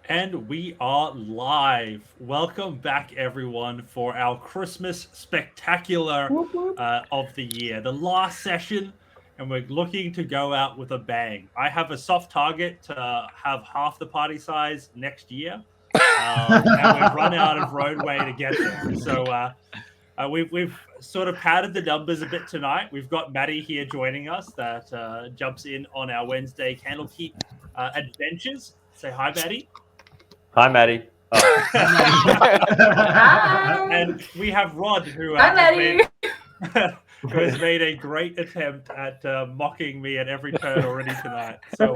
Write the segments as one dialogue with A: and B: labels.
A: And we are live. Welcome back, everyone, for our Christmas spectacular of the year, the last session, and we're looking to go out with a bang. I have a soft target to have half the party size next year, and we've run out of roadway to get there. So we've sort of padded the numbers a bit tonight. We've got Maddie here joining us that jumps in on our Wednesday Candlekeep adventures. Say hi, Maddie.
B: Hi, Maddie. Oh.
A: And we have Rod, who has made a great attempt at mocking me at every turn already tonight. So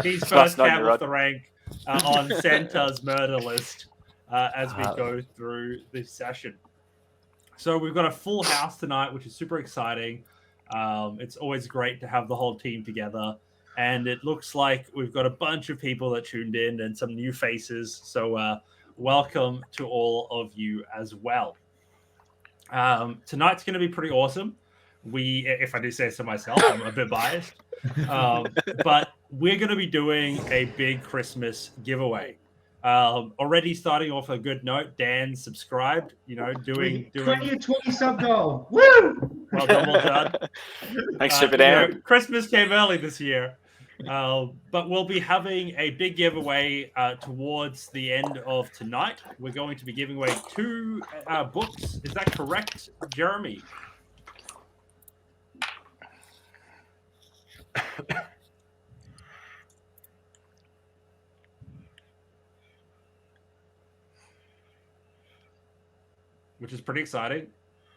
A: he's first cab off the rank on Santa's murder list as we go through this session. So we've got a full house tonight, which is super exciting. It's always great to have the whole team together. And it looks like we've got a bunch of people that tuned in and some new faces. So welcome to all of you as well. Tonight's going to be pretty awesome. If I do say so myself, I'm a bit biased. But we're going to be doing a big Christmas giveaway. Already starting off a good note, Dan subscribed, doing
C: 20 sub goal. Woo!
A: Well done.
D: Thanks, Super Dan.
A: Christmas came early this year. But we'll be having a big giveaway towards the end of tonight. We're going to be giving away 2 books. Is that correct, Jeremy? Which is pretty exciting.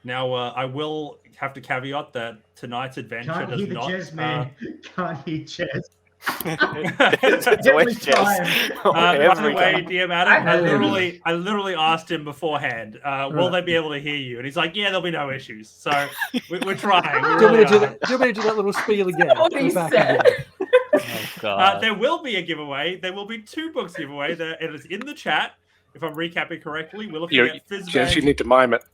A: Now, I will have to caveat that tonight's adventure
C: Can't
A: does
C: hear the
A: not.
C: jazz, man. Can't hear jazz.
D: It's always jazz.
A: By the way, DM Adam, I literally asked him beforehand, will they be able to hear you? And he's like, yeah, there'll be no issues. So we're trying.
E: Do you want me to do that little spiel again?
F: What he said.
B: Oh, God.
A: There will be a giveaway. There will be 2 books giveaway. It is in the chat. If I'm recapping correctly, we're looking at
D: Jazz, you need to mime it.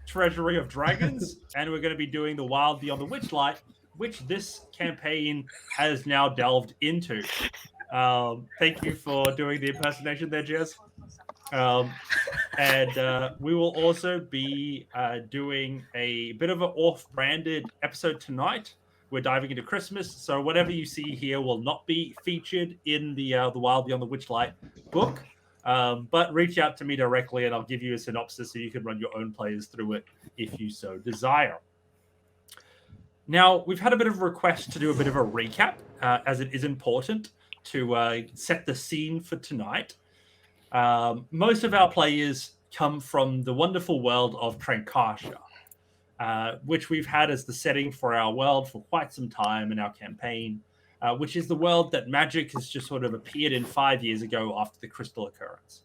A: Treasury of Dragons, and we're going to be doing The Wild Beyond the Witchlight, which this campaign has now delved into. Thank you for doing the impersonation there, Jez. And we will also be doing a bit of an off-branded episode tonight. We're diving into Christmas, so whatever you see here will not be featured in the Wild Beyond the Witchlight book. But reach out to me directly and I'll give you a synopsis so you can run your own players through it if you so desire. Now, we've had a bit of a request to do a bit of a recap, as it is important to set the scene for tonight. Most of our players come from the wonderful world of Trankasha, which we've had as the setting for our world for quite some time in our campaign. Which is the world that magic has just sort of appeared in 5 years ago after the crystal occurrence.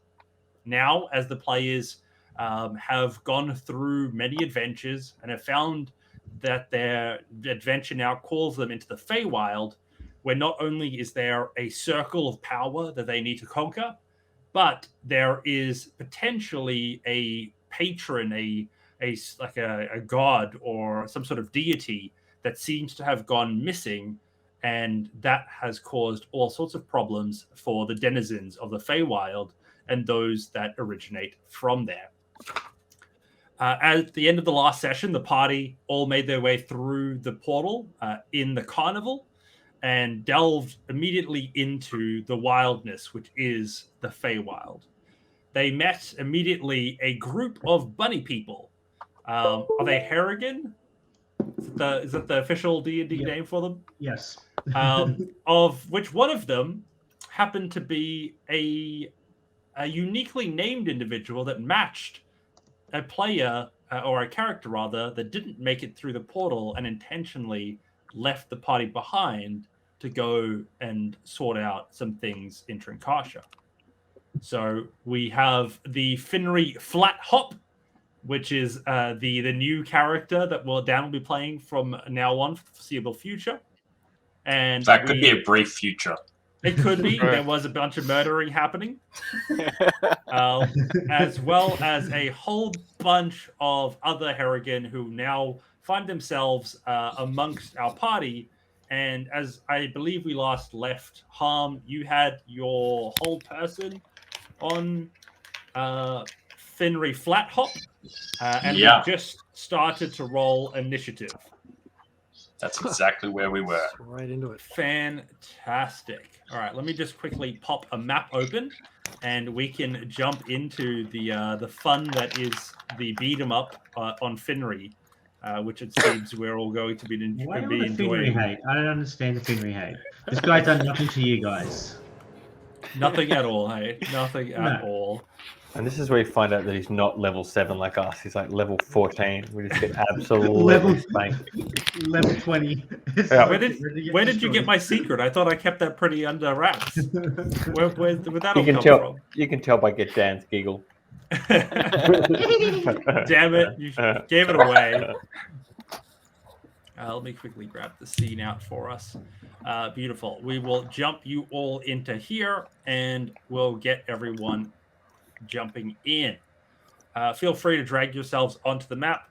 A: Now, as the players have gone through many adventures and have found that their adventure now calls them into the Feywild, where not only is there a circle of power that they need to conquer, but there is potentially a patron, a god or some sort of deity that seems to have gone missing. And that has caused all sorts of problems for the denizens of the Feywild and those that originate from there. At the end of the last session, the party all made their way through the portal in the carnival. and delved immediately into the wildness, which is the Feywild. They met immediately a group of bunny people. Are they Harrigan? Is that the official D&D name for them?
C: Yes.
A: Of which one of them happened to be a uniquely named individual that matched a player or a character rather that didn't make it through the portal and intentionally left the party behind to go and sort out some things in Trinkasha. So we have the Finry Flat Hop, which is the new character that Dan will be playing from now on for the foreseeable future. And
F: that could be a brief future.
A: It could be. There was a bunch of murdering happening, as well as a whole bunch of other Harrigan who now find themselves amongst our party. And as I believe we last left, Harm, you had your whole person on Finry Flat Hop, and we just started to roll initiative.
F: That's exactly where we were.
E: Right into it.
A: Fantastic. All right, let me just quickly pop a map open, and we can jump into the fun that is the beat 'em up on Finry, which it seems we're all going to be enjoying.
C: Why all the Finry hate? I don't understand the Finry hate. This guy's done nothing to you guys.
A: Nothing at all, hey? Nothing at all.
B: And this is where you find out that he's not level 7 like us. He's like level 14. We just get absolutely spanked.
C: Level 20.
B: Yeah.
A: Where did you get my secret? I thought I kept that pretty under wraps. Where would that all come from?
B: You can tell by Get Dan's giggle.
A: Damn it, you gave it away. Let me quickly grab the scene out for us. Beautiful. We will jump you all into here, and we'll get everyone jumping in. Feel free to drag yourselves onto the map.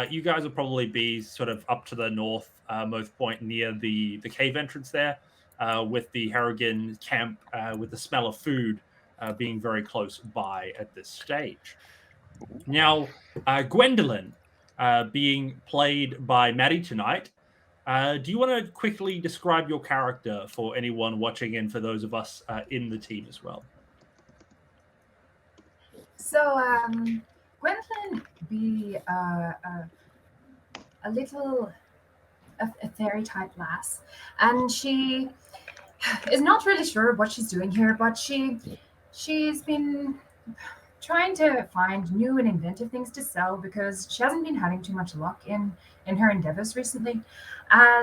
A: You guys will probably be sort of up to the north most point near the cave entrance there, with the Harrigan camp with the smell of food being very close by at this stage. Now, Gwendolyn, being played by Maddie tonight, do you want to quickly describe your character for anyone watching and for those of us in the team as well?
G: So, Gwendolyn be a fairy type lass, and she is not really sure what she's doing here, but she's been trying to find new and inventive things to sell because she hasn't been having too much luck in her endeavors recently.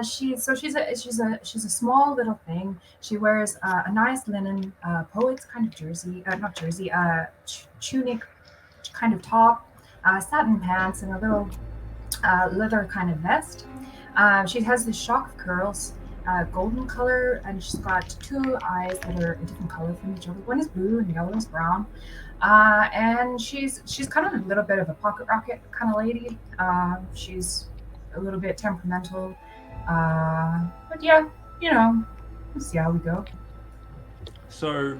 G: She's a small little thing. She wears a nice linen poet's kind of jersey, tunic kind of top, satin pants, and a little leather kind of vest. She has this shock of curls, golden color, and she's got two eyes that are a different color from each other. One is blue and the other is brown. And she's kind of a little bit of a pocket rocket kind of lady. She's a little bit temperamental. But yeah, we'll see how we go.
A: So,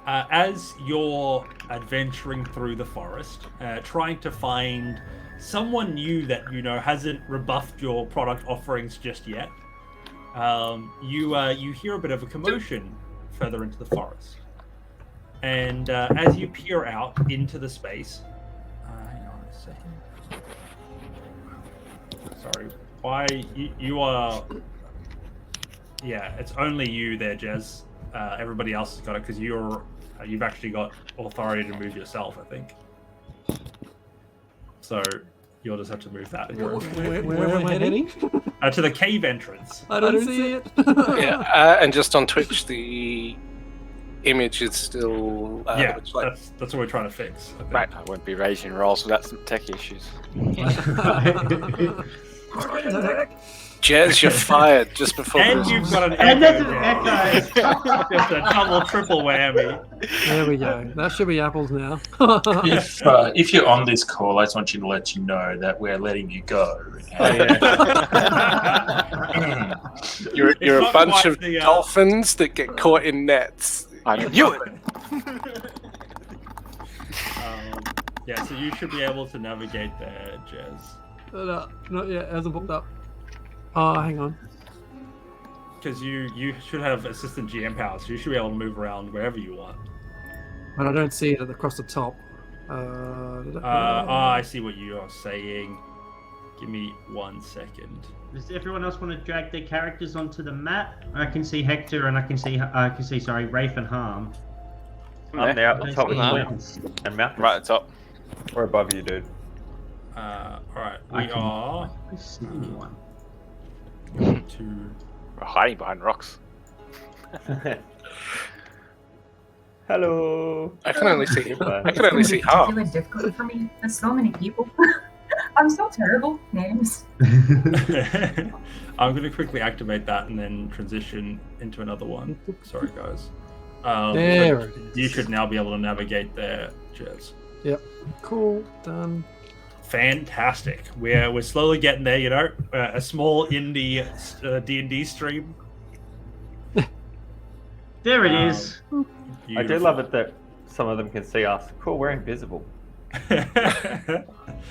A: as you're adventuring through the forest, trying to find someone new that hasn't rebuffed your product offerings just yet, you hear a bit of a commotion further into the forest. And as you peer out into the space, hang on a second. Sorry, why you are? Yeah, it's only you there, Jez. Everybody else has got it because you've actually got authority to move yourself, I think. So you'll just have to move that.
E: Where am I heading?
A: To the cave entrance.
E: I don't see it.
D: Yeah, and just on Twitch, the image is still
A: that's what we're trying to fix.
D: Right.
H: I won't be raising rolls without some tech issues.
D: Jez, you're fired just before.
A: And you've got an
C: echo.
A: Just a double, triple whammy.
E: There we go. That should be apples now.
F: If you're on this call, I just want you to let you know that we're letting you go.
D: You're a bunch of dolphins that get caught in nets.
H: I knew it.
A: Yeah, so you should be able to navigate there, Jez.
E: No, not yet. It hasn't popped up. Oh, hang on.
A: because you should have assistant GM powers. So you should be able to move around wherever you want.
E: But I don't see it across the top.
A: I see what you are saying. Give me 1 second.
C: Does everyone else want to drag their characters onto the map? I can see Hector and I can see Rafe and Harm.
B: I'm there at the top of the
H: Uh-huh.
B: list. And Malcolm,
H: Right at the top.
B: we're above you, dude.
A: Alright,
C: I
A: we
C: can-
A: are
C: I see anyone.
A: going to.
H: We're hiding behind rocks.
B: Hello.
D: I can only see.
B: Goodbye.
D: I can only see half.
G: It's really difficult for me. There's so many people. I'm so terrible. Names.
A: I'm going to quickly activate that and then transition into another one. Sorry, guys.
E: There
A: but
E: it is.
A: you should now be able to navigate there, Jez.
E: Cool. Done.
A: Fantastic. We're slowly getting there. You know, a small indie D&D stream.
C: There it is.
B: I do love it that some of them can see us. Cool, we're invisible.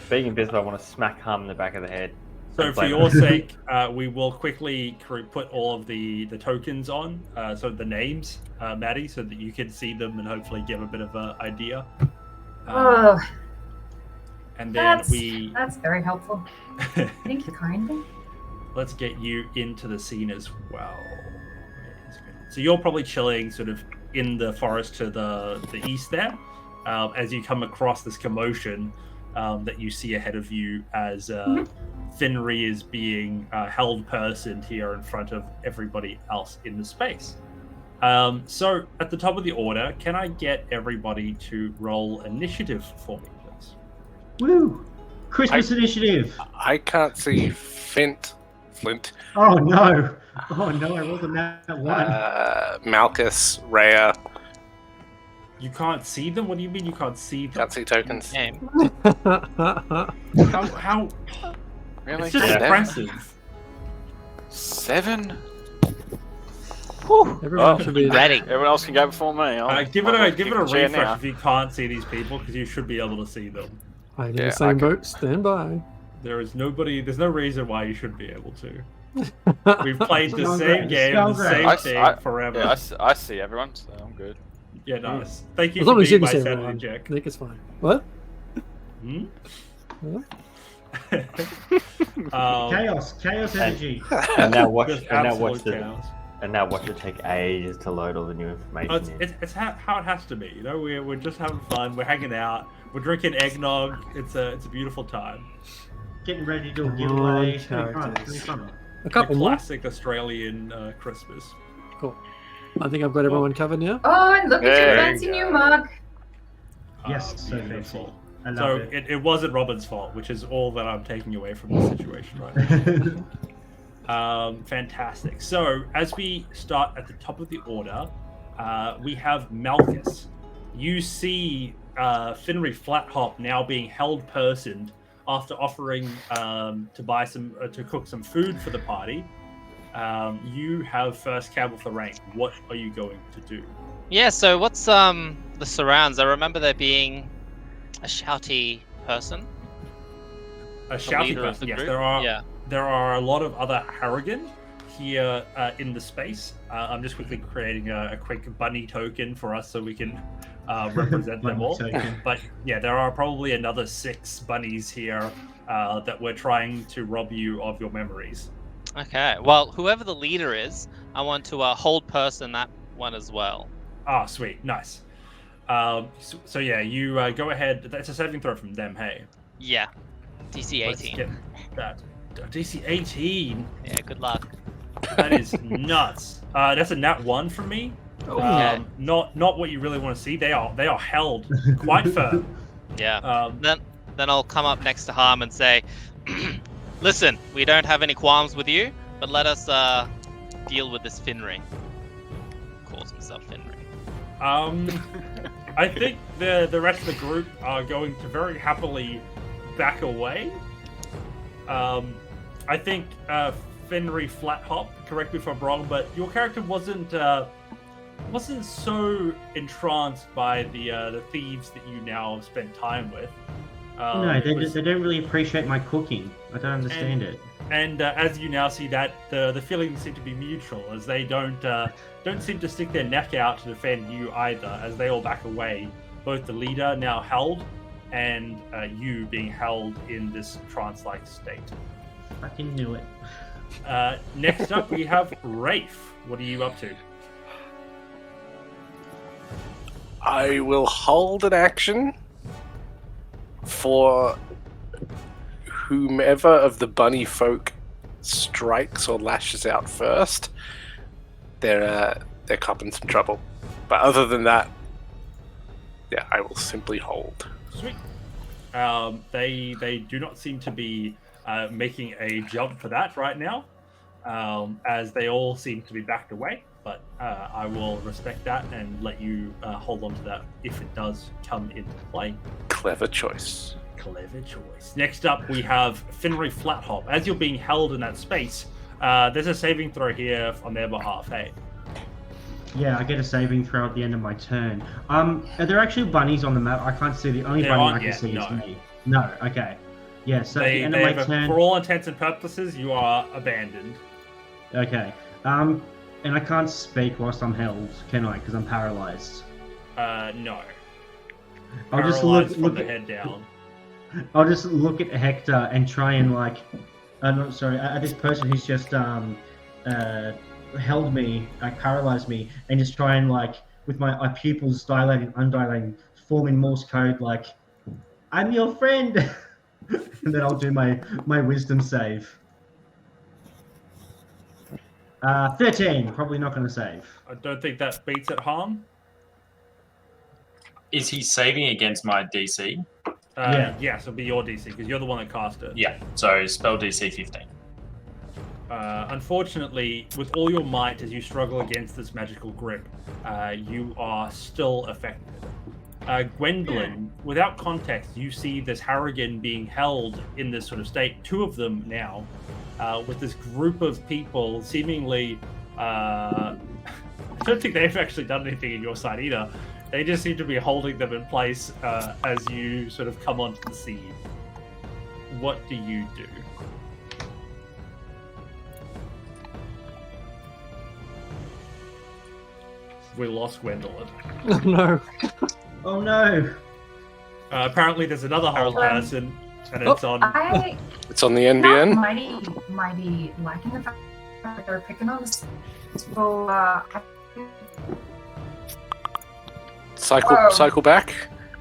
B: Being invisible, I want to smack Harm in the back of the head.
A: So for your sake, we will quickly put all of the tokens on, so the names, Maddie, so that you can see them and hopefully give a bit of an idea.
G: Oh,
A: And then
G: that's very helpful. Thank you kindly.
A: let's get you into the scene as well. So you're probably chilling sort of in the forest to the east there, as you come across this commotion that you see ahead of you as Finry is being held personed here in front of everybody else in the space. So at the top of the order, can I get everybody to roll initiative for me, please?
C: Woo! Christmas initiative.
D: I can't see Flint.
C: Oh no! Oh no! I wasn't that one.
D: Malchus, Rhea.
A: You can't see them? What do you mean you can't see them?
D: Can't see tokens.
H: Name.
A: How
H: Really?
A: it's just
B: Yeah.
A: impressive.
H: 7?
E: Everyone should be
H: Ready. Everyone else can go before me.
A: Give it a
H: chair
A: refresh
H: now.
A: if you can't see these people, because you should be able to see them.
E: I'm in
H: Yeah,
E: the same
H: I
E: boat. Stand by.
A: There's no reason why you should be able to. We've played the
C: Sounds
A: same
C: great.
A: game,
C: Sounds
A: the
C: great.
A: same thing
H: I-
A: forever.
H: Yeah, I see everyone, so I'm good.
A: Yeah, nice. Thank you
E: As
A: for
E: long as
A: being
E: you
A: my
E: can see
A: sanity
E: everyone.
A: check.
E: Nick is fine. What?
A: Hmm?
E: Huh?
C: Chaos energy.
B: And now watch.
A: Just
B: And now watch
A: absolute
B: the.
A: chaos.
B: And now watch it take ages to load all the new information.
A: Oh, it's,
B: in.
A: it's how it has to be. You know, we're just having fun. We're hanging out. We're drinking eggnog. It's a beautiful time.
C: Getting ready to do a
E: Come
C: giveaway.
E: on,
C: It's gonna be fun. It's
E: characters.
C: gonna be fun.
E: A
A: The
E: couple more.
A: classic Australian Christmas.
E: Cool. I think I've got everyone covered now.
G: Oh, and look at
H: There
G: your
H: you
G: fancy
H: go.
G: new mug.
C: Yes, so
A: beautiful.
C: fancy. I love
A: So
C: it.
A: it wasn't Robin's fault, which is all that I'm taking away from the situation right now. Fantastic. So as we start at the top of the order, we have Malchus. You see Finry Flathop now being held personed after offering to buy to cook some food for the party. You have first cab off the rank. What are you going to do?
I: Yeah, so what's the surrounds? I remember there being a shouty person.
A: A
I: the
A: shouty
I: leader of
A: person.
I: the
A: Yes,
I: group?
A: there are a lot of other Harrigan here in the space. I'm just quickly creating a quick bunny token for us so we can represent them all.
C: Token.
A: But yeah, there are probably another 6 bunnies here that we're trying to rob you of your memories.
I: Okay, well, whoever the leader is, I want to hold person that one as well.
A: Ah, sweet, nice. So yeah, you go ahead. That's a saving throw from them. Hey,
I: Yeah, DC
A: let's
I: 18.
A: get that. DC 18.
I: Yeah, good luck.
A: That is nuts. That's a nat 1 from me.
I: Okay.
A: Not what you really want to see. They are held quite firm.
I: Yeah. Then I'll come up next to Harm and say, listen, we don't have any qualms with you, but let us deal with this Finry. Calls himself Finry.
A: I think the rest of the group are going to very happily back away. I think Finry Flathop, correct me if I'm wrong, but your character wasn't so entranced by the thieves that you now spent time with.
C: No, they don't really appreciate my cooking. I don't understand it.
A: And as you now see that, the feelings seem to be mutual, as they don't seem to stick their neck out to defend you either, as they all back away. Both the leader now held, and you being held in this trance-like state.
C: Fucking knew it.
A: Next up, we have Rafe. What are you up to?
D: I will hold an action for whomever of the bunny folk strikes or lashes out first. They're copping some trouble. But other than that, yeah, I will simply hold.
A: Sweet. They do not seem to be making a jump for that right now, as they all seem to be backed away. But I will respect that and let you hold on to that if it does come into play.
D: Clever choice.
A: Clever choice. Next up, we have Finry Flathop. As you're being held in that space, there's a saving throw here on their behalf. Hey.
C: Yeah, I get a saving throw at the end of my turn. Are there actually bunnies on the map? I can't see. The only bunny I can see is me. No, okay. Yeah, so at the end of my turn...
A: For all intents and purposes, you are abandoned.
C: Okay. And I can't speak whilst I'm held, can I? Because I'm paralyzed.
A: No.
C: I'll just look
A: from the head down.
C: I'll just look at Hector and try and at this person who's just held me, paralyzed me, and just try and with my pupils dilating, undilating, forming Morse code I'm your friend, and then I'll do my wisdom save. 13, probably not going to save.
A: I don't think that beats it, harm.
F: Is he saving against my DC?
A: Yeah. Yes, it'll be your DC, because you're the one that cast it.
F: Yeah, so spell DC 15.
A: Unfortunately, with all your might, as you struggle against this magical grip, you are still affected. Gwendolyn, without context, you see this Harrigan being held in this sort of state, two of them now, with this group of people seemingly... I don't think they've actually done anything in your side either. They just seem to be holding them in place as you sort of come onto the scene. What do you do? We lost Gwendolyn.
E: Oh no.
C: Oh no.
A: Apparently there's another whole person, and it's on...
D: It's on the NBN?
G: Mighty liking the fact that they're picking on us. So,
D: Cycle back?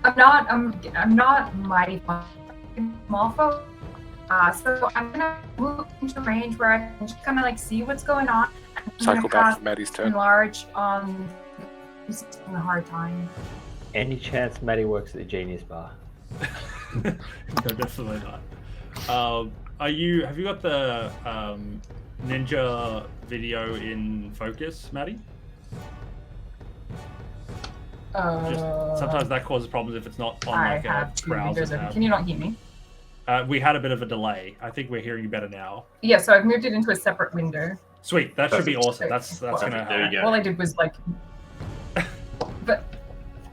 G: I'm not mighty small folk. So I'm gonna move into range where I can just kind of see what's going on.
D: Cycle back to Maddie's turn.
G: Enlarge on who's having a hard time.
B: Any chance Maddie works at the Genius Bar?
A: No, definitely not. Have you got the ninja video in focus, Maddie? Sometimes that causes problems if it's not on a browser tab.
G: Can you not hear me?
A: We had a bit of a delay. I think we're hearing you better now.
G: Yeah, so I've moved it into a separate window.
A: Sweet, that should be awesome. That's gonna help.
G: All I did was but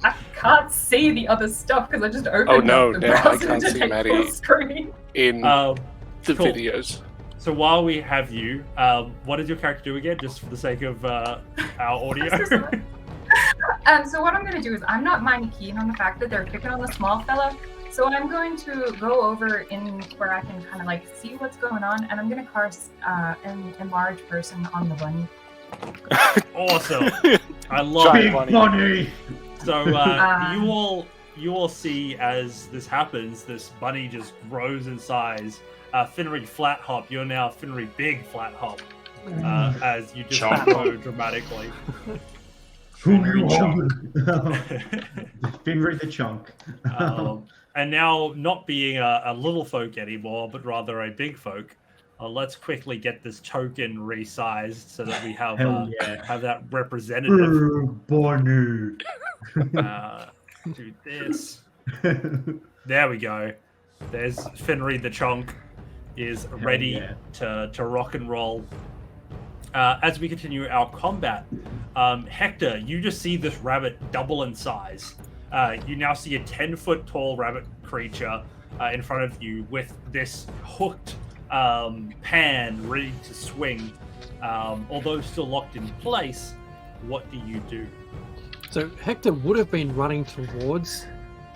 G: I can't see the other stuff because I just opened the browser
D: I can't see Maddie
G: screen.
D: In the videos.
A: So while we have you, what does your character do again, just for the sake of our audio?
G: So what I'm going to do is I'm not mighty keen on the fact that they're picking on the small fella. So I'm going to go over in where I can kind of see what's going on, and I'm going to cast an enlarge person on the bunny.
A: Awesome. I love
C: Big bunny.
A: So you all see as this happens, this bunny just grows in size. Finry Flathop, you're now Finry Big Flathop, as you just grow dramatically.
C: Finry the chunk.
A: And now not being a little folk anymore, but rather a big folk. Let's quickly get this token resized so that we have have that representative.
C: Bunny.
A: Do this. There we go. There's Finry the Chunk is ready to rock and roll. As we continue our combat, Hector, you just see this rabbit double in size. You now see a 10-foot tall rabbit creature in front of you with this hooked pan ready to swing. Although still locked in place, what do you do?
E: So Hector would have been running towards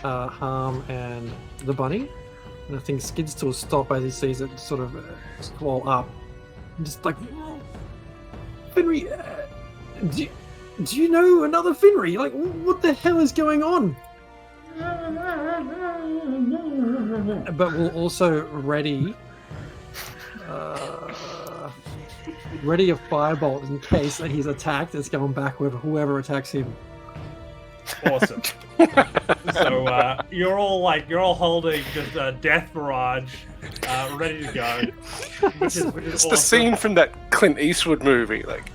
E: Harm and the bunny, and I think Skid's will stop as he sees it sort of scroll up, and just like, Finry, do you know another Finry? Like, what the hell is going on? But we'll also ready a firebolt in case that he's attacked. It's going back with whoever attacks him.
A: Awesome. So you're all holding just a death barrage, ready to go. Which is
D: It's
A: awesome.
D: the scene from that Clint Eastwood movie. Like,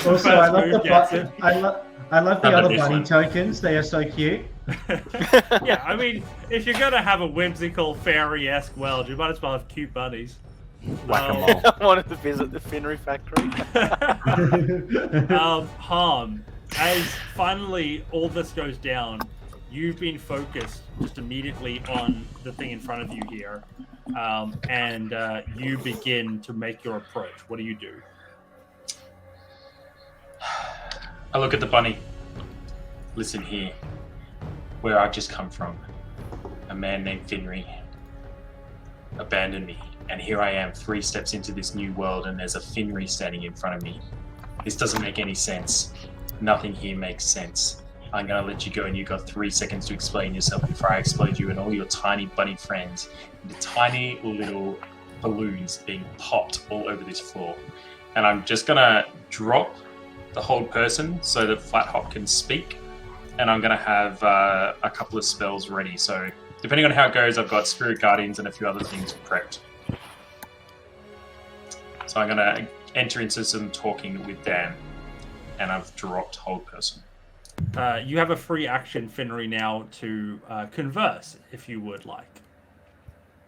C: Also, I love
A: gets
C: the
A: it.
C: I love the
F: How about
C: other
F: this
C: bunny
F: one?
C: tokens. They are so cute.
A: Yeah, I mean, if you're gonna have a whimsical fairy-esque world, you might as well have cute bunnies.
B: Whack-a-mole.
H: I wanted to visit the Finry factory.
A: Harm, as finally all this goes down, you've been focused just immediately on the thing in front of you here, and you begin to make your approach. What do you do?
F: I look at the bunny. Listen here. Where I just come from, a man named Finry abandoned me, and here I am 3 steps into this new world, and there's a Finry standing in front of me. This doesn't make any sense. Nothing here makes sense. I'm gonna let you go, and you've got 3 seconds to explain yourself before I explode you and all your tiny bunny friends into tiny little balloons being popped all over this floor. And I'm just gonna drop the hold person so that Flat Hop can speak, and I'm gonna have a couple of spells ready. So depending on how it goes, I've got Spirit Guardians and a few other things prepped. So I'm gonna enter into some talking with Dan, and I've dropped hold person.
A: You have a free action, Finry, now to converse, if you would like.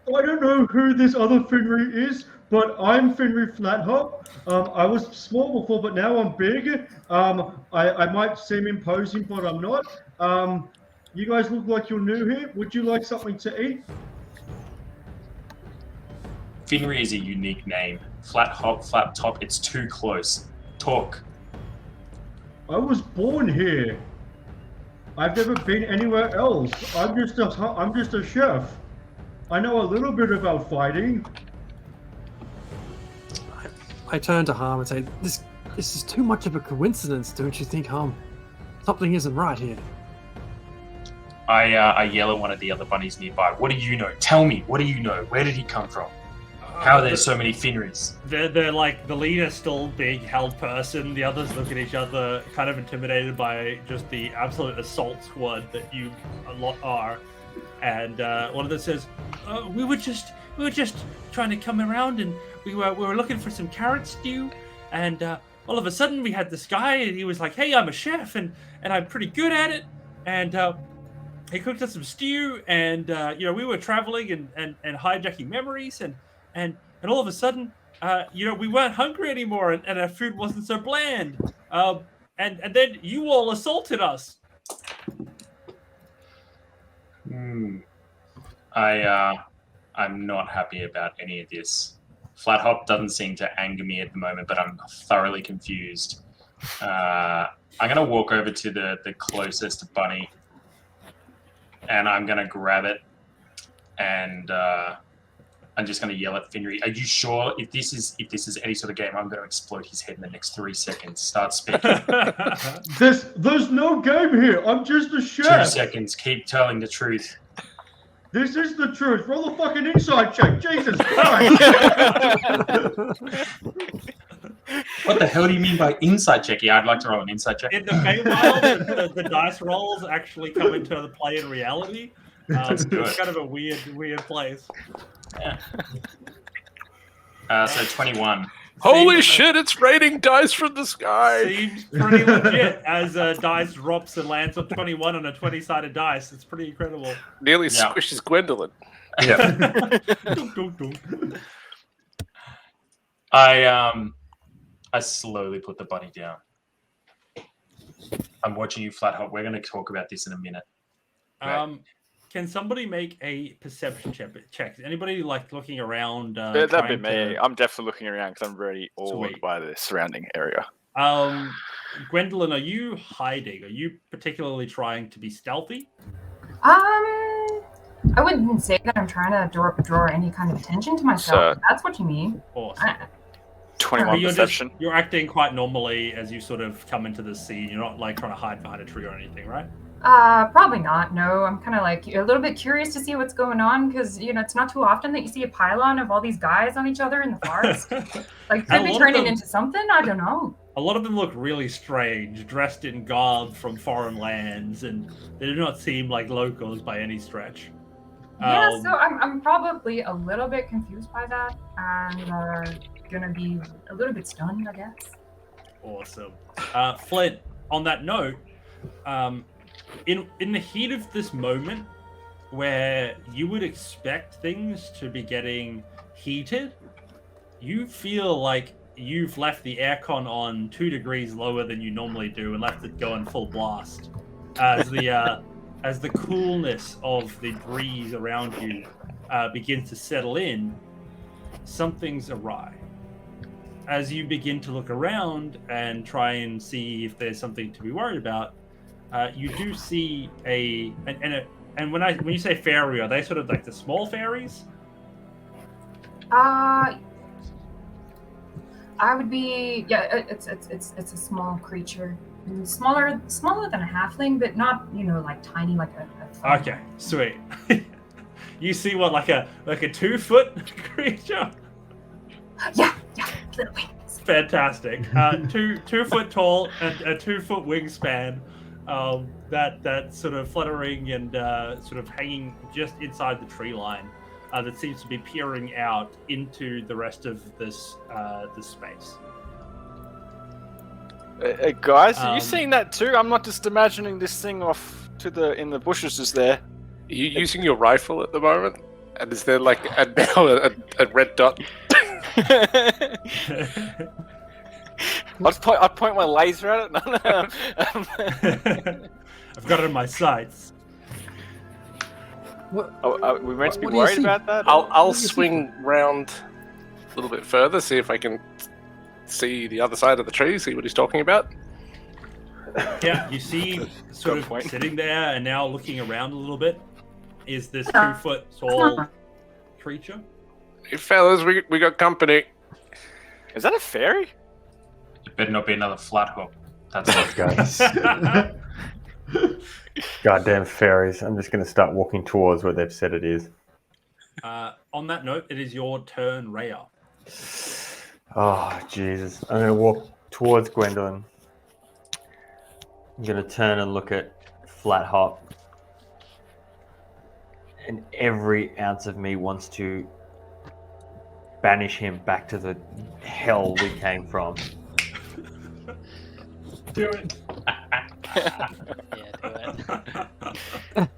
C: I don't know who this other Finry is, but I'm Finry Flathop. I was small before, but now I'm big. I might seem imposing, but I'm not. You guys look like you're new here. Would you like something to eat?
F: Finry is a unique name. Flat Hop, Flat Top, it's too close. Talk.
C: I was born here. I've never been anywhere else. I'm just a chef. I know a little bit about fighting.
E: I turn to Harm and say, "This is too much of a coincidence, don't you think, Harm? Something isn't right here."
F: I yell at one of the other bunnies nearby. What do you know? Tell me, what do you know? Where did he come from? How are there so many Finrys?
A: They're like, the leader's still big held person. The others look at each other, kind of intimidated by just the absolute assault squad that you a lot are. And one of them says, "We were just trying to come around, and we were looking for some carrot stew, and all of a sudden we had this guy, and he was like, 'Hey, I'm a chef, and I'm pretty good at it,' and he cooked us some stew, and we were traveling and hijacking memories, and all of a sudden, we weren't hungry anymore, and our food wasn't so bland, and then you all assaulted us."
F: I'm not happy about any of this. Flat Hop doesn't seem to anger me at the moment, but I'm thoroughly confused. I'm gonna walk over to the closest bunny, and I'm gonna grab it, and I'm just gonna yell at Finry. Are you sure? If this is any sort of game, I'm gonna explode his head in the next 3 seconds. Start speaking.
C: There's no game here. I'm just a
F: 2
C: chef.
F: seconds. Keep telling the truth.
C: This is the truth. Roll a fucking inside check. Jesus Christ.
F: What the hell do you mean by inside check? Yeah, I'd like to roll an inside check.
A: In the Feymas, the dice rolls actually come into the play in reality.
F: That's good.
A: It's kind of a weird place.
F: Yeah. So 21.
D: holy shit! It's raining dice from the sky.
A: Seems pretty legit as dice drops and lands on 21 on a 20-sided dice. It's pretty incredible.
D: Nearly
F: Yeah.
D: squishes Gwendolyn.
F: Yeah.
A: Dunk, dunk, dunk.
F: I slowly put the bunny down. I'm watching you, Flat Hop. We're going to talk about this in a minute.
A: Um, Can somebody make a perception check? Is anybody like looking around?
H: That'd be
A: trying
H: me.
A: to-
H: I'm definitely looking around because I'm very awed
A: Sweet.
H: by the surrounding area.
A: Gwendolyn, are you hiding? Are you particularly trying to be stealthy?
G: I wouldn't say that I'm trying to draw any kind of attention to myself. If that's what you mean.
A: Awesome.
H: 21 perception.
A: You're acting quite normally as you sort of come into the scene. You're not like trying to hide behind a tree or anything, right?
G: Probably not. No, I'm kind of like a little bit curious to see what's going on because it's not too often that you see a pylon of all these guys on each other in the forest. Like, could be turning into something. I don't know.
A: A lot of them look really strange, dressed in garb from foreign lands, and they do not seem like locals by any stretch.
G: Yeah, so I'm probably a little bit confused by that, and gonna be a little bit stunned, I guess.
A: Awesome. Flint, on that note, in the heat of this moment, where you would expect things to be getting heated, you feel like you've left the aircon on 2 degrees lower than you normally do and left it going full blast. As the coolness of the breeze around you begins to settle in, something's awry. As you begin to look around and try and see if there's something to be worried about, you do see and when you say fairy, are they sort of like the small fairies?
G: I would be it's a small creature. Smaller than a halfling, but not like tiny like a
A: Okay, sweet. You see what, like a 2-foot creature?
G: Yeah, little wings.
A: Fantastic. 2 foot tall and a 2-foot wingspan. That sort of fluttering and sort of hanging just inside the tree line. That seems to be peering out into the rest of this space.
H: Guys, are you seeing that too? I'm not just imagining this thing off in the bushes just there.
D: Are you using your rifle at the moment? And is there like a red dot?
H: I point my laser at it. No.
A: I've got it in my sights.
E: What?
H: Are we meant to be
E: What do you
H: worried
E: see?
H: about that?
D: I'll swing round a little bit further, see if I can see the other side of the tree, see what he's talking about.
A: Yeah, you see sort of
H: point.
A: sitting there and now looking around a little bit is this 2-foot tall creature.
D: Hey fellas, we got company.
H: Is that a fairy?
F: It better not be another flat hook. That's what
B: Guys. Goddamn fairies. I'm just going to start walking towards where they've said it is.
A: On that note, it is your turn, Rhea.
B: Oh, Jesus. I'm going to walk towards Gwendolyn. I'm going to turn and look at Flat Hop. And every ounce of me wants to banish him back to the hell we came from.
A: Do it.
I: Yeah, do it.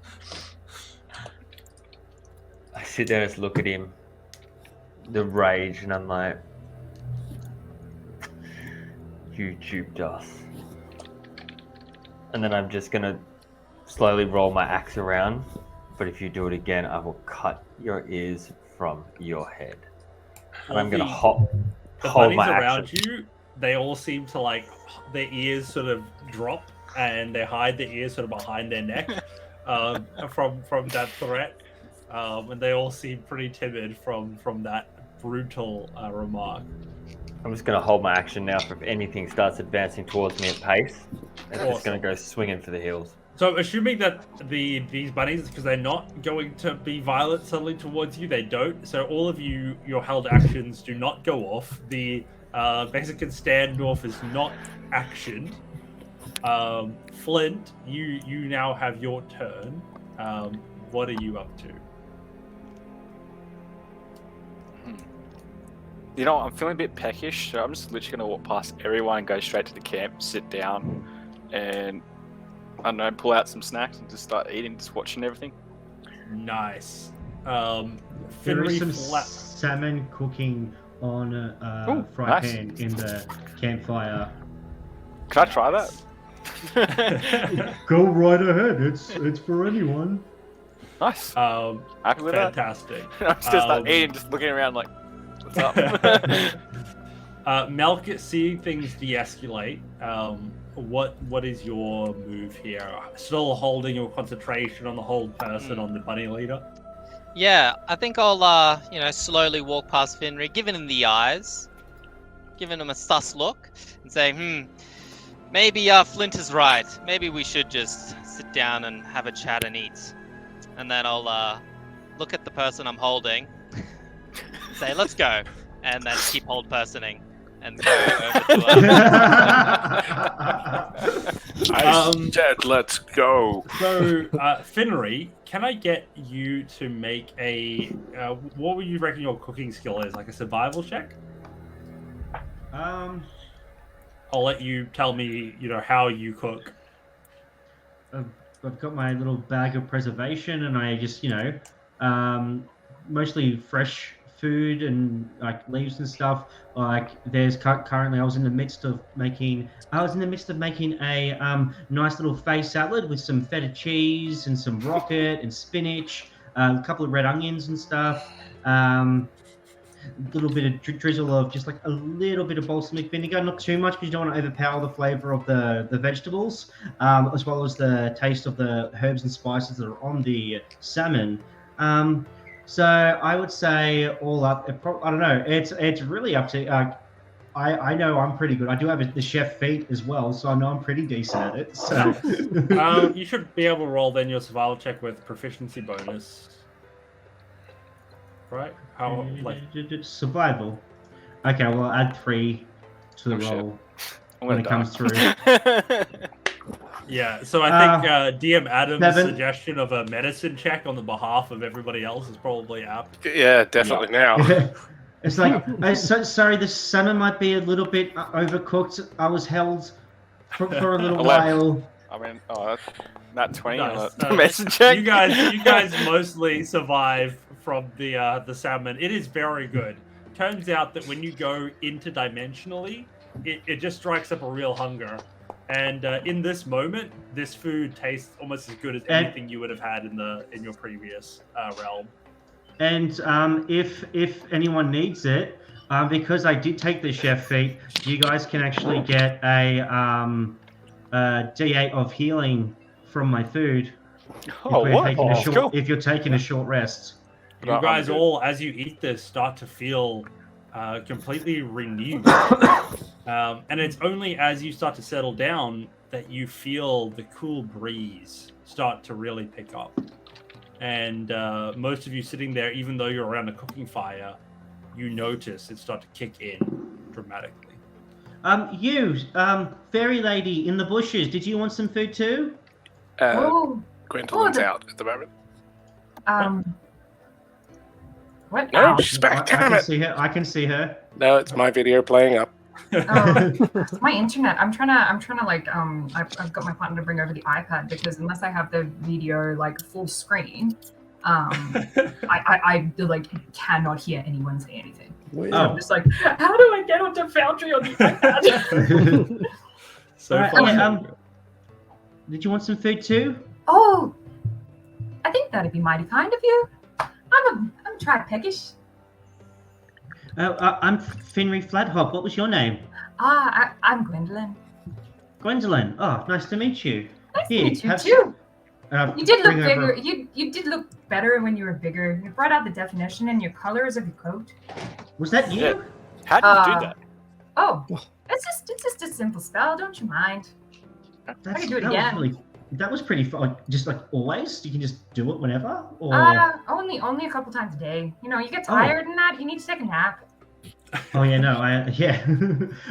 B: I sit there and just look at him, the rage, and I'm like, you duped us. And then I'm just going to slowly roll my axe around, but if you do it again, I will cut your ears from your head. And I'm going to hold
A: bunnies
B: my
A: around
B: action.
A: you, they all seem to like, their ears sort of drop and they hide their ears sort of behind their neck from that threat. And they all seem pretty timid from that brutal remark.
B: I'm just going to hold my action now for if anything starts advancing towards me at pace. It's just going to go swinging for the hills.
A: So assuming that these bunnies, because they're not going to be violent suddenly towards you, they don't. So all of you, your held actions do not go off. The Mexican standoff is not actioned. Flint, you now have your turn. What are you up to?
H: You know, I'm feeling a bit peckish, so I'm just literally going to walk past everyone and go straight to the camp, sit down, and, I don't know, pull out some snacks and just start eating, just watching everything.
A: Nice.
C: There is
A: Finry
C: some salmon cooking on a fry
H: nice.
C: pan in the campfire.
H: Can I try that?
C: Go right ahead. It's for anyone.
H: Nice. Happy with
A: Fantastic.
H: that. I'm just start eating, just looking around like, what's up?
A: Melk, seeing things de-escalate, what is your move here? Still holding your concentration on the whole person, on the bunny leader?
I: Yeah, I think I'll, slowly walk past Finry, giving him the eyes, giving him a sus look, and say, maybe Flint is right. Maybe we should just sit down and have a chat and eat. And then I'll look at the person I'm holding, say, let's go, and then keep hold personing. And go over to
D: I said, let's go.
A: So, Finry, can I get you to make a... what would you reckon your cooking skill is? Like a survival check?
C: Um,
A: I'll let you tell me, how you cook.
C: I've got my little bag of preservation, and I just, mostly fresh food and like leaves and stuff. Like there's currently, I was in the midst of making a nice little Fey salad with some feta cheese and some rocket and spinach, a couple of red onions and stuff. A little bit of drizzle of just like a little bit of balsamic vinegar, not too much because you don't want to overpower the flavor of the vegetables, as well as the taste of the herbs and spices that are on the salmon. So I would say all up, I don't know. It's really up to. I know I'm pretty good. I do have the chef feat as well, so I know I'm pretty decent at it. So
A: you should be able to roll then your survival check with proficiency bonus. Right? How
C: survival? Okay, well I'll add 3 to the roll when it comes through.
A: Yeah, so I think DM Adam's
C: 7.
A: suggestion of a medicine check on the behalf of everybody else is probably apt.
D: Yeah, definitely now.
C: It's like, sorry, the salmon might be a little bit overcooked. I was held for a little
H: 11.
C: while.
H: I mean, not 20
A: Nice.
H: on the medicine check.
A: You guys mostly survive from the salmon. It is very good. Turns out that when you go interdimensionally, it just strikes up a real hunger. And in this moment, this food tastes almost as good as anything you would have had in your previous realm.
C: And if anyone needs it, because I did take the chef feat, you guys can actually get a D8 of healing from my food. If you're taking a short rest.
A: You guys all, as you eat this, start to feel completely renewed. And it's only as you start to settle down that you feel the cool breeze start to really pick up. And most of you sitting there, even though you're around a cooking fire, you notice it start to kick in dramatically.
C: Fairy lady in the bushes, did you want some food too?
D: Gwendolyn's out at the moment.
G: What?
D: No, she's back. Damn it.
C: I can see her.
D: No, it's my video playing up.
G: My internet. I'm trying to like I've got my partner to bring over the iPad because unless I have the video like full screen, I like cannot hear anyone say anything. So I'm just like, how do I get onto Foundry on the iPad?
C: Did you want some food too?
G: Oh, I think that'd be mighty kind of you. I'm tri-peckish.
C: I'm Finry Flathop. What was your name?
G: I'm Gwendolyn.
C: Gwendolyn. Oh, nice to meet you.
G: Nice to meet you too. You did look bigger.
C: Over...
G: You did look better when you were bigger. You brought out the definition and your colors of your coat.
C: Was that you?
H: Yeah. How did you do that?
G: Oh, it's just a simple spell. Don't you mind? I can do it again.
C: That was pretty fun. Just like always, you can just do it whenever. Or
G: only a couple times a day. You know, you get tired and that you need to take a nap.
C: Oh yeah, no, yeah.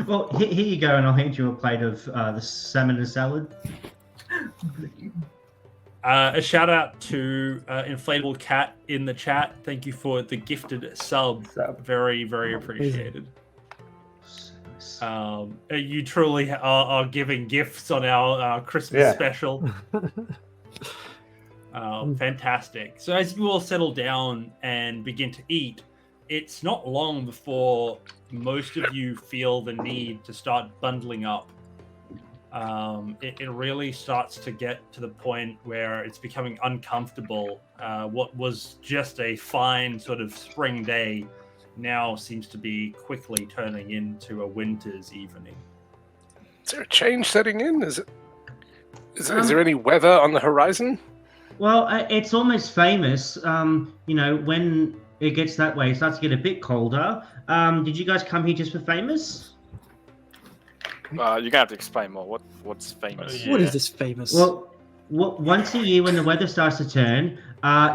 C: Well, here you go, and I'll hand you a plate of the salmon and salad.
A: A shout out to Inflatable Cat in the chat. Thank you for the gifted sub. Very, very appreciated. You truly are giving gifts on our Christmas special. Fantastic. So as you all settle down and begin to eat, it's not long before most of you feel the need to start bundling up it really starts to get to the point where it's becoming uncomfortable. What was just a fine sort of spring day now seems to be quickly turning into a winter's evening.
D: Is there a change setting in? Is there any weather on the horizon?
C: Well, it's almost famous. When it gets that way, it starts to get a bit colder. Did you guys come here just for Feymas?
H: You're gonna have to explain more. What's famous?
E: What is this famous?
C: Well, once a year when the weather starts to turn,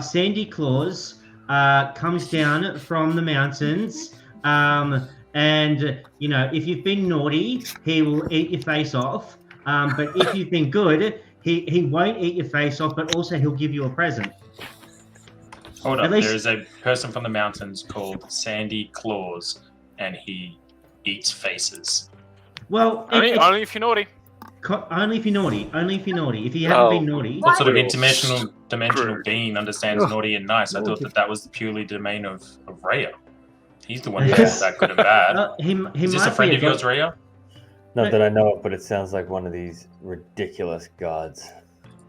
C: Sandy Klaws comes down from the mountains, and if you've been naughty, he will eat your face off. But if you've been good, he won't eat your face off, but also he'll give you a present.
F: Hold
C: At
F: up,
C: least-
F: there is a person from the mountains called Sandy Klaws, and he eats faces.
C: Well,
H: Only if you're naughty.
C: only if you're naughty. Only if you're naughty. If you haven't been naughty,
F: What sort of
D: Well,
F: dimensional
D: screwed.
F: being understands
E: Ugh.
F: naughty and nice? I thought
E: Okay.
F: that was the purely domain of Rhea. He's the one who
B: Yeah.
F: knows that good and bad.
C: he
F: Is this
C: might
F: a friend
C: be
F: of yours, Rhea?
B: Not that I know of, but it sounds like one of these ridiculous gods.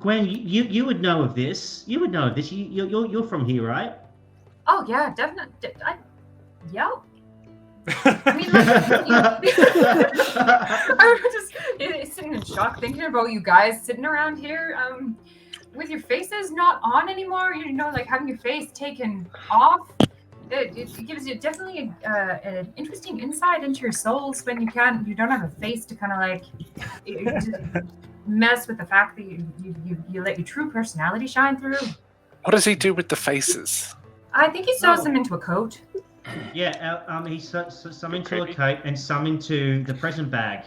C: Gwen, you would know of this. You would know of this. You're from here, right?
G: Oh yeah, definitely. Yeah. I mean, I was just sitting in shock thinking about you guys sitting around here with your faces not on anymore. Like having your face taken off. It gives you definitely an interesting insight into your souls when you don't have a face to kind of like mess with the fact that you let your true personality shine through.
D: What does he do with the faces?
G: I think he sews them into a coat.
C: Yeah, he some into a
H: Creepy.
C: coat and some into the present bag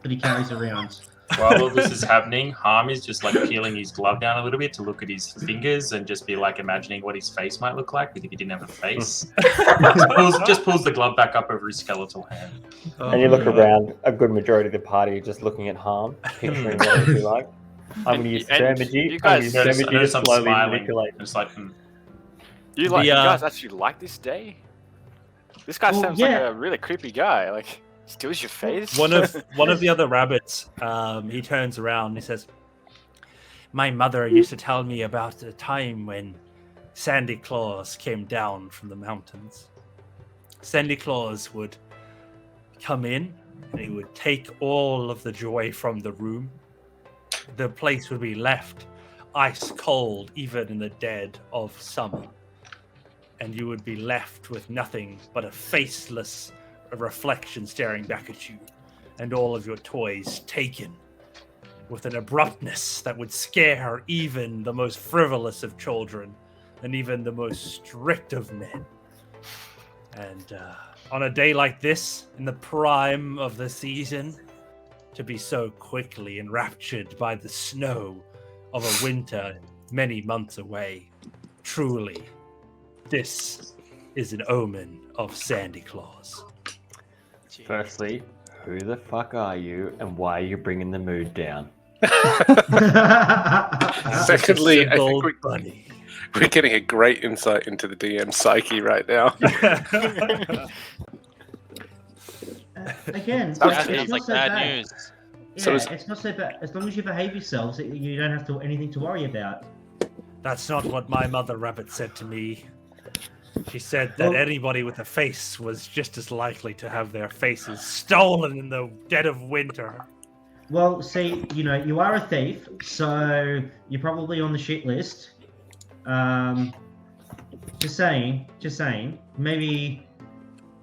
C: that he carries around.
F: While all this is happening, Harm is just like peeling his glove down a little bit to look at his fingers and just be like imagining what his face might look like if he didn't have a face. just pulls the glove back up over his skeletal hand.
B: And you look around, a good majority of the party are just looking at Harm, picturing what it'd be like. I'm going to use
H: And
B: Thermagy.
H: you guys-
B: I'm
F: Notice,
B: going to
F: notice
B: use
F: I'm
B: Thermagy to slowly
F: smiling.
B: manipulate.
F: It's like,
H: You guys actually like this day? This guy
C: Well,
H: sounds
C: yeah.
H: like a really creepy guy. Like, steals your face.
A: One of the other rabbits, he turns around and he says, "My mother used to tell me about a time when Sandy Klaws came down from the mountains. Sandy Klaws would come in and he would take all of the joy from the room. The place would be left ice cold even in the dead of summer. And you would be left with nothing but a faceless reflection staring back at you, and all of your toys taken with an abruptness that would scare even the most frivolous of children and even the most strict of men. And on a day like this, in the prime of the season, to be so quickly enraptured by the snow of a winter many months away, truly, this is an omen of Sandy Klaws."
B: Firstly, who the fuck are you and why are you bringing the mood down?
D: Secondly, I
A: Simple
D: think
A: bunny.
D: we're getting a great insight into the DM psyche right now.
C: Again,
H: That
C: it's
I: Sounds
C: not
I: like
C: so
I: bad
C: bad.
I: news.
C: Yeah,
D: So is-
C: it's not so bad. As long as you behave yourselves, you don't have anything to worry about.
A: That's not what my mother rabbit said to me. She said that
C: Well-
A: anybody with a face was just as likely to have their faces stolen in the dead of winter.
C: Well, see, you are a thief, so you're probably on the shit list. Just saying. Maybe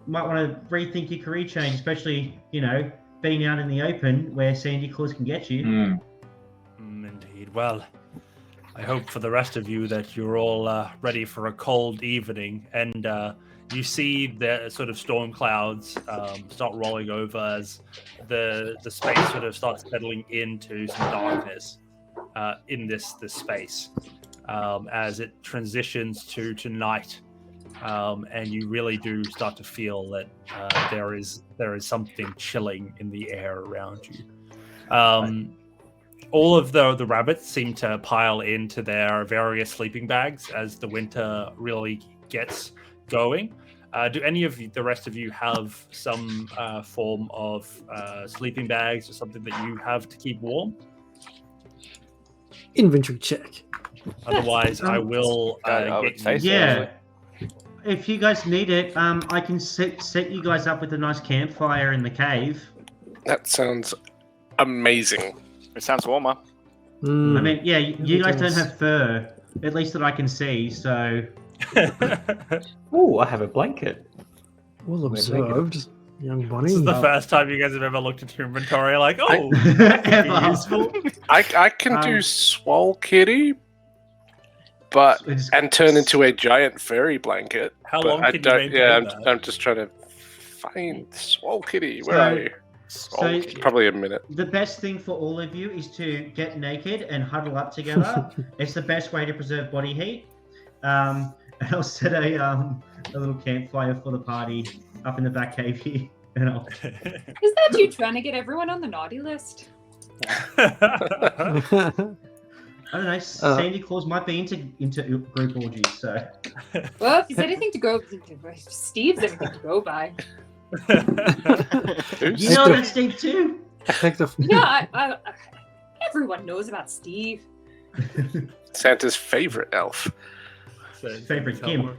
C: might want to rethink your career change, especially, being out in the open where Sandy Claus can get you.
A: Indeed. Well, I hope for the rest of you that you're all ready for a cold evening, and you see the sort of storm clouds start rolling over as the space sort of starts settling into some darkness in this space as it transitions to night, and you really do start to feel that there is something chilling in the air around you. All of the rabbits seem to pile into their various sleeping bags as the winter really gets going. Do any of the rest of you have some form of sleeping bags or something that you have to keep warm?
E: Inventory check.
A: Otherwise, I will
H: I would
A: get
H: say
A: you.
H: so.
C: Yeah. If you guys need it, I can set you guys up with a nice campfire in the cave.
D: That sounds amazing.
H: It sounds warmer.
C: I mean, yeah, you guys don't have fur, at least that I can see, so...
B: Oh, I have a blanket.
E: Well observed, young bunny.
A: This is the first time you guys have ever looked at your inventory like, oh,
C: Ever.
A: useful.
D: I can do Swole Kitty, but and turn into a giant furry blanket.
A: How
D: but
A: long
D: I
A: can you
D: don't.
A: maintain
D: Yeah,
A: that?
D: I'm just trying to find Swole Kitty. Where are you?
C: So
D: Probably a minute.
C: the best thing for all of you is to get naked and huddle up together. It's the best way to preserve body heat. And I'll set a little campfire for the party up in the back cave here. And I'll...
J: Is that you trying to get everyone on the naughty list?
C: I don't know. Sandy Claws might be into group orgies, so.
J: Well, if there's anything to go, if Steve's anything to go by.
C: You know that Steve too.
J: Yeah, everyone knows about Steve.
D: Santa's favorite elf.
C: Favorite Kim.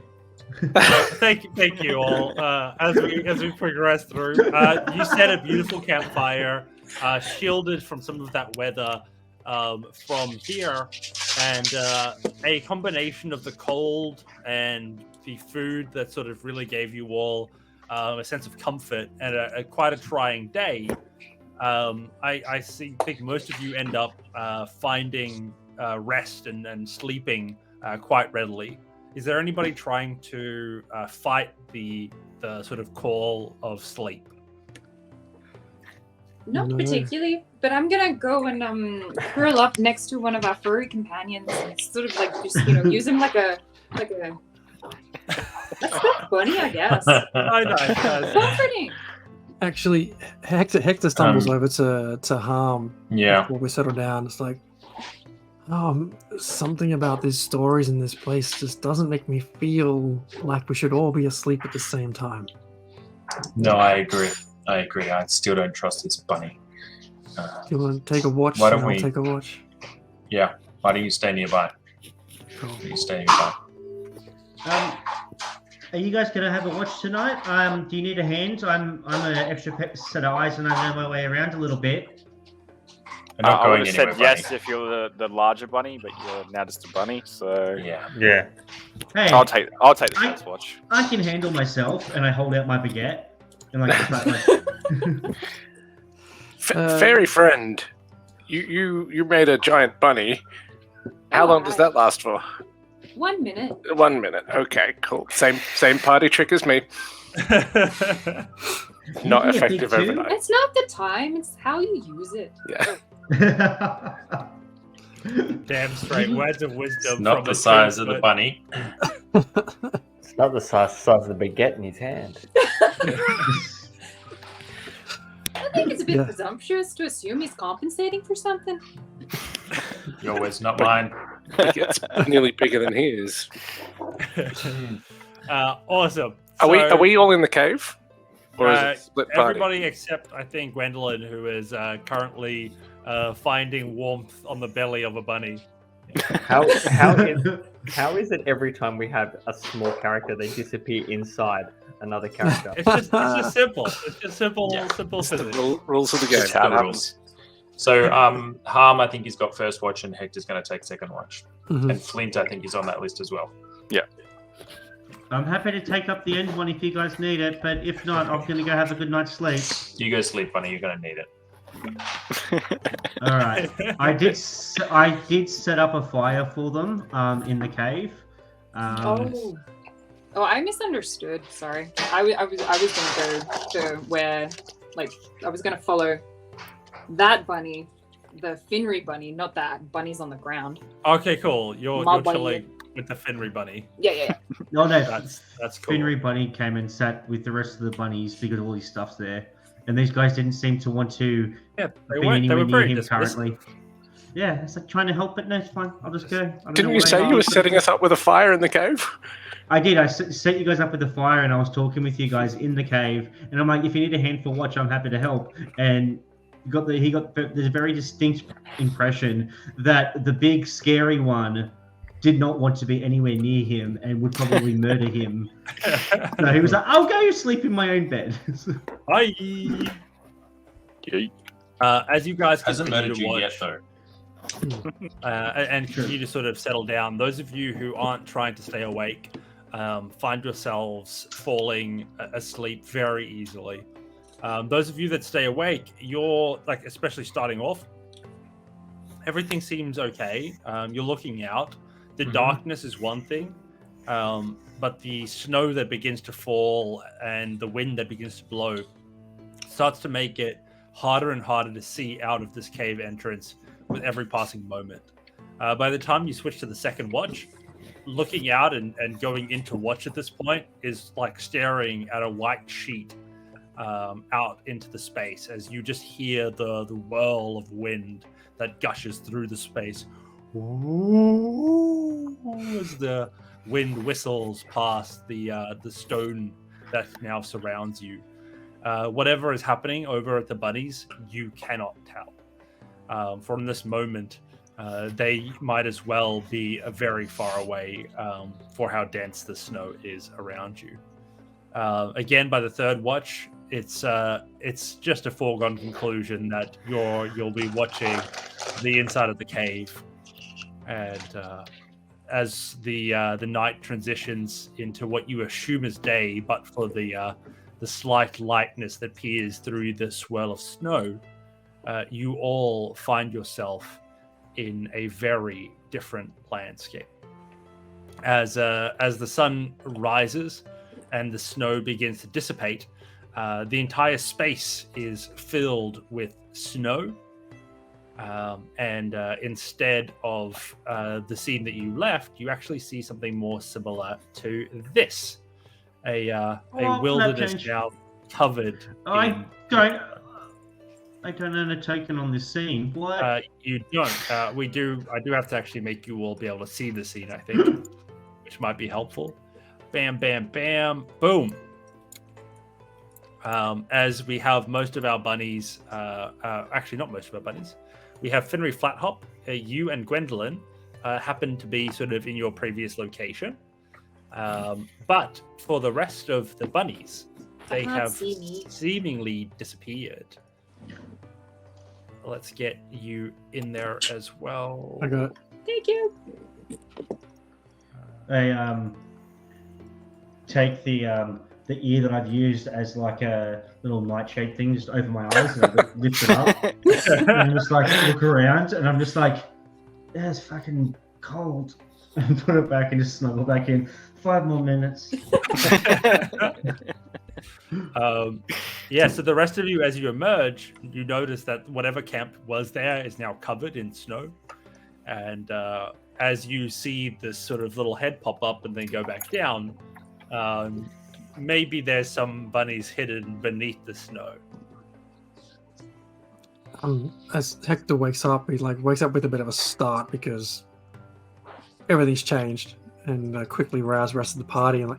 A: Thank you all. As we progress through, you set a beautiful campfire, shielded from some of that weather from here, and a combination of the cold and the food that sort of really gave you all a sense of comfort and quite a trying day. I think most of you end up finding rest and sleeping quite readily. Is there anybody trying to fight the sort of call of sleep?
J: Not particularly, but I'm gonna go and curl up next to one of our furry companions and sort of like just use him like a bunny, I guess.
A: I know.
J: Comforting.
E: Actually, Hector stumbles over to Harm.
F: Yeah.
E: Before we settle down, it's like, something about these stories in this place just doesn't make me feel like we should all be asleep at the same time.
F: No, I agree. I still don't trust this bunny.
E: You want to take a watch?
F: Why don't
E: I'll
F: we-
E: take a watch.
F: Yeah. Why don't you stay nearby?
E: Cool.
F: You stay nearby.
C: Are you guys gonna have a watch tonight? Do you need a hand? I'm an extra set of eyes, and I know my way around a little bit.
F: I'm not
H: I
F: going
H: would have
F: anywhere,
H: said yes
F: bunny.
H: if you're the larger bunny, but you're now just a bunny. So
F: Yeah.
B: Yeah.
C: Hey,
H: I'll take the first watch.
C: I can handle myself, and I hold out my baguette, and like,
D: Fairy friend, you made a giant bunny. How long does that last for?
J: 1 minute.
D: 1 minute. Okay, cool. Same party trick as me. Not effective overnight.
J: It's not the time; it's how you use it.
D: Yeah.
A: Damn straight words of wisdom.
F: Not
A: from
F: the
A: a
F: size of the
A: two-foot-
F: bunny.
B: It's not the size of the baguette in his hand.
J: I think it's a bit
E: Yeah.
J: presumptuous to assume he's compensating for something.
F: Your words, not mine.
D: It's nearly bigger than he is.
A: Awesome.
D: Are we all in the cave? Or is it split party?
A: Everybody except, I think, Gwendolyn, who is currently finding warmth on the belly of a bunny.
B: How is it every time we have a small character, they disappear inside another character?
A: It's just simple. It's just simple
D: It's the
A: physics.
D: rules of the game.
F: Just the rules. So, Harm, I think he's got first watch, and Hector's going to take second watch.
E: Mhm.
F: And Flint, I think, is on that list as well.
C: I'm happy to take up the end one if you guys need it, but if not, I'm gonna go have a good night's sleep.
F: You go sleep, bunny. You're going to need it.
C: All right. I did set up a fire for them in the cave.
J: Oh, I misunderstood. Sorry, I was gonna go to where, like, I was gonna follow that bunny, the Finry bunny, not that bunny's on the ground.
A: Okay, cool. You're
J: My bunny.
A: chilling with the Finry bunny.
J: Yeah.
C: No, no.
A: That's cool.
C: Finry Bunny came and sat with the rest of the bunnies because all his stuff's there, and these guys didn't seem to want to
A: Yeah, they
C: be
A: weren't. They
C: anywhere
A: were
C: near
A: very
C: him
A: dismissive.
C: currently. Yeah, it's like trying to help, but no, it's fine. I'll just go. I don't
D: Didn't
C: know
D: you
C: why
D: say
C: I-
D: you were setting us up with a fire in the cave?
C: I did. I set you guys up with the fire, and I was talking with you guys in the cave. And I'm like, if you need a hand for watch, I'm happy to help. And he got there's a very distinct impression that the big scary one did not want to be anywhere near him and would probably murder him. So he was like, "I'll go sleep in my own bed."
A: Bye. As you guys
F: Hasn't
A: continue
F: murdered
A: to
F: you
A: watch,
F: yet, though.
A: and continue to sort of settle down, those of you who aren't trying to stay awake find yourselves falling asleep very easily. Those of you that stay awake, you're like, especially starting off, everything seems okay. You're looking out. The darkness is one thing, but the snow that begins to fall and the wind that begins to blow starts to make it harder and harder to see out of this cave entrance with every passing moment. By the time you switch to the second watch, looking out and going into watch at this point is like staring at a white sheet out into the space as you just hear the whirl of wind that gushes through the space. As the wind whistles past the stone that now surrounds you. Whatever is happening over at the bunnies, you cannot tell. From this moment, they might as well be very far away for how dense the snow is around you. Again, by the third watch, it's just a foregone conclusion that you'll be watching the inside of the cave, and as the night transitions into what you assume is day, but for the slight lightness that peers through the swirl of snow, you all find yourself in a very different landscape. As the sun rises and the snow begins to dissipate, the entire space is filled with snow. And instead of the scene that you left, you actually see something more similar to this. A wilderness now covered.
C: I don't own a token on this scene. What?
A: You don't. I do have to actually make you all be able to see the scene, I think, which might be helpful. Bam, bam, bam, boom. As we have most of our bunnies, actually not most of our bunnies, we have Finry Flathop. You and Gwendolyn happen to be sort of in your previous location. But for the rest of the bunnies, they have seemingly disappeared. Let's get you in there as well.
E: I got it.
J: Thank you.
C: I take the ear that I've used as like a little nightshade thing just over my eyes, and I just lift it up and I'm just like look around, and I'm just like, yeah, it's fucking cold, and put it back and just snuggle back in. 5 more minutes.
A: Yeah, so the rest of you, as you emerge, you notice that whatever camp was there is now covered in snow. And as you see this sort of little head pop up and then go back down, maybe there's some bunnies hidden beneath the snow.
E: As Hector wakes up, he wakes up with a bit of a start because everything's changed, and quickly rouse the rest of the party and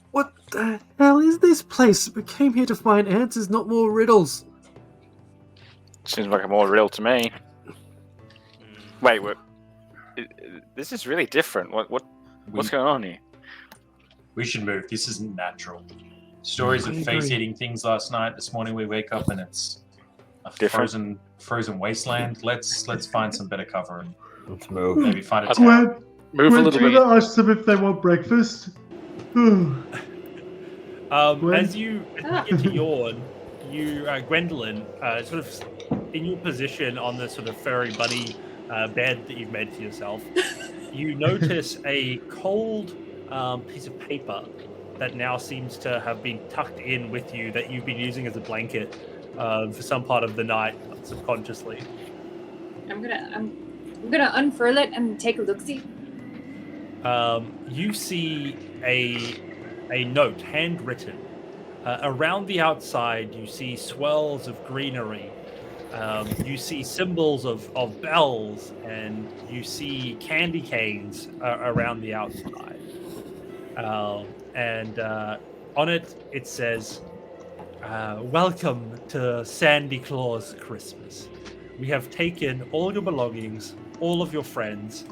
E: what the hell is this place? We came here to find answers, not more riddles.
H: Seems like a more riddle to me. Wait, this is really different. What's going on here?
F: We should move. This isn't natural. Stories of face-eating things last night. This morning we wake up and it's a frozen wasteland. Let's find some better cover and
B: Let's move.
F: maybe find a town.
H: Move a little bit.
C: Ask them if they want breakfast.
A: As you get to yawn, you, Gwendolyn, sort of in your position on the sort of furry bunny bed that you've made for yourself, you notice a cold piece of paper that now seems to have been tucked in with you that you've been using as a blanket for some part of the night subconsciously.
J: I'm gonna unfurl it and take a look-see.
A: You see a note, handwritten. Around the outside, you see swirls of greenery You see symbols of bells, and you see candy canes around the outside. And on it says, "Welcome to Sandy Klaws Christmas. We have taken all your belongings, all of your friends,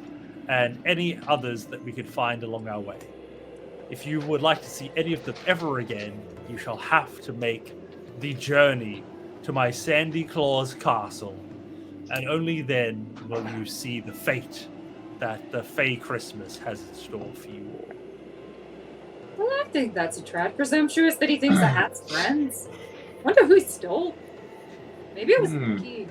A: and any others that we could find along our way. If you would like to see any of them ever again, you shall have to make the journey to my Sandy Klaws castle, and only then will you see the fate that the Fey Christmas has in store for you all."
J: Well, I think that's a tad presumptuous that he thinks the hat's friends. Wonder who he stole. Maybe it was Nikki.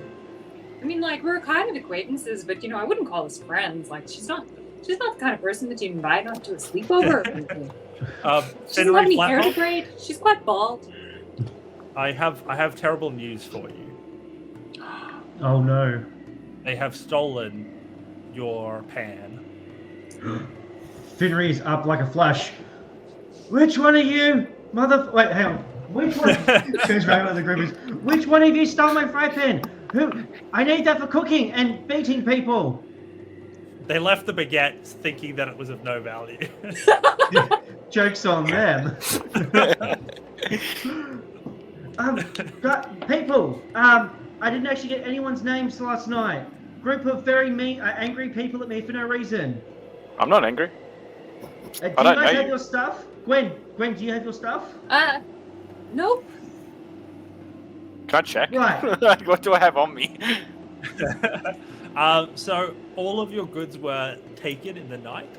J: I mean, like, we're kind of acquaintances, but, I wouldn't call us friends. Like, she's not the kind of person that you invite onto a sleepover or anything. She doesn't have any hair to braid. She's quite bald.
A: I have terrible news for you.
C: Oh no.
A: They have stolen your pan.
C: Finry's up like a flash. Which one of you, Wait, hang on. Which one? Turns around to the group. Which one of you stole my fry pan? Who? I need that for cooking and beating people.
A: They left the baguette thinking that it was of no value.
C: Joke's on them. People. I didn't actually get anyone's names last night. Group of very angry people at me for no reason.
H: I'm not angry.
C: Do you guys have your stuff? Gwen, do you have your stuff?
J: Nope.
H: Can I check?
C: Right.
H: What do I have on me?
A: So all of your goods were taken in the night,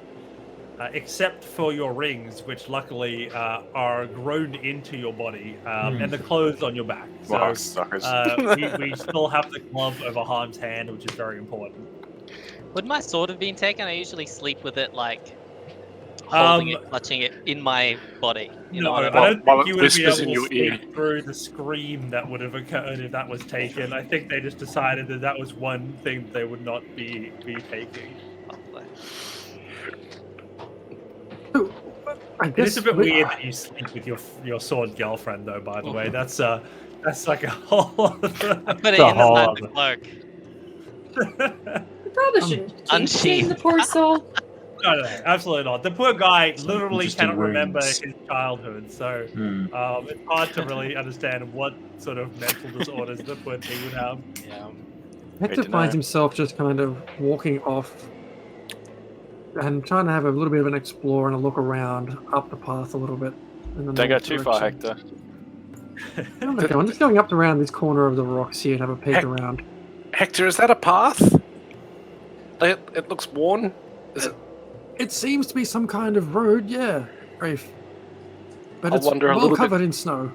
A: except for your rings, which luckily are grown into your body, and the clothes on your back. So
H: Wow, suckers.
A: we still have the glove over Harm's hand, which is very important.
I: Would my sword have been taken? I usually sleep with it like holding it, clutching it in my body.
A: No, I don't think you would be able to sleep through the scream that would have occurred if that was taken. I think they just decided that was one thing they would not be taking. It's a bit weird that you sleep with your sword girlfriend, though. By the way, that's like a whole.
I: I put it inside the cloak.
J: You probably shouldn't unsheath the poor soul.
A: No, absolutely not. The poor guy literally cannot remember his childhood, so it's hard to really understand what sort of mental disorders the poor thing would have.
I: Yeah.
E: Hector finds himself just kind of walking off and trying to have a little bit of an explore and a look around up the path a little bit.
H: Don't go too far, Hector.
E: Okay, I'm just going up around this corner of the rocks here and have a peek around.
D: Hector, is that a path? It looks worn. Is it?
E: It seems to be some kind of road, yeah, Rafe. But
D: I'll
E: it's
D: wander a
E: well
D: little
E: covered
D: bit-
E: in snow.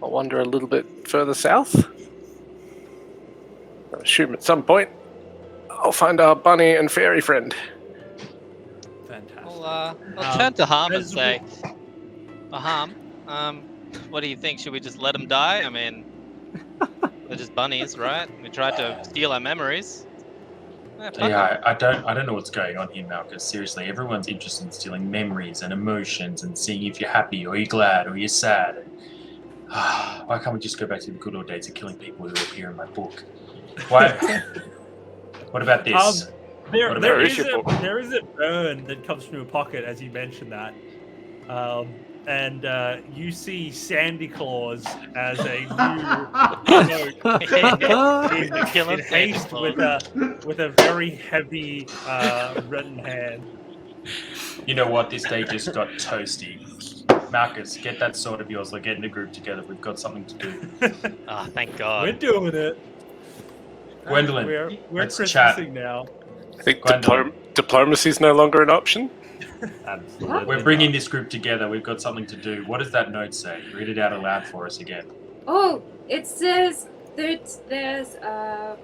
D: I'll wander a little bit further south. I assume at some point I'll find our bunny and fairy friend.
A: Fantastic.
I: I'll turn to Harm and say, Harm, what do you think? Should we just let them die? I mean, they're just bunnies, right? We tried to steal our memories.
F: Yeah, I don't know what's going on here, Malchus. Seriously, everyone's interested in stealing memories and emotions and seeing if you're happy or you're glad or you're sad. Why can't we just go back to the good old days of killing people who appear in my book? Why? What about this?
A: There is a burn that comes from your pocket as you mention that. And you see Sandy Klaws as a new in haste with a very heavy written hand.
F: You know what? This day just got toasty. Marcus, get that sword of yours. We're getting a group together. We've got something to do.
I: Thank God.
A: We're doing it.
F: Gwendolyn,
A: we're
F: let's
A: Christmasing
F: chat.
A: now.
D: I think diplomacy is no longer an option.
B: Absolutely.
F: We're bringing this group together. We've got something to do. What does that note say? Read it out aloud for us again.
J: Oh, it says that there's a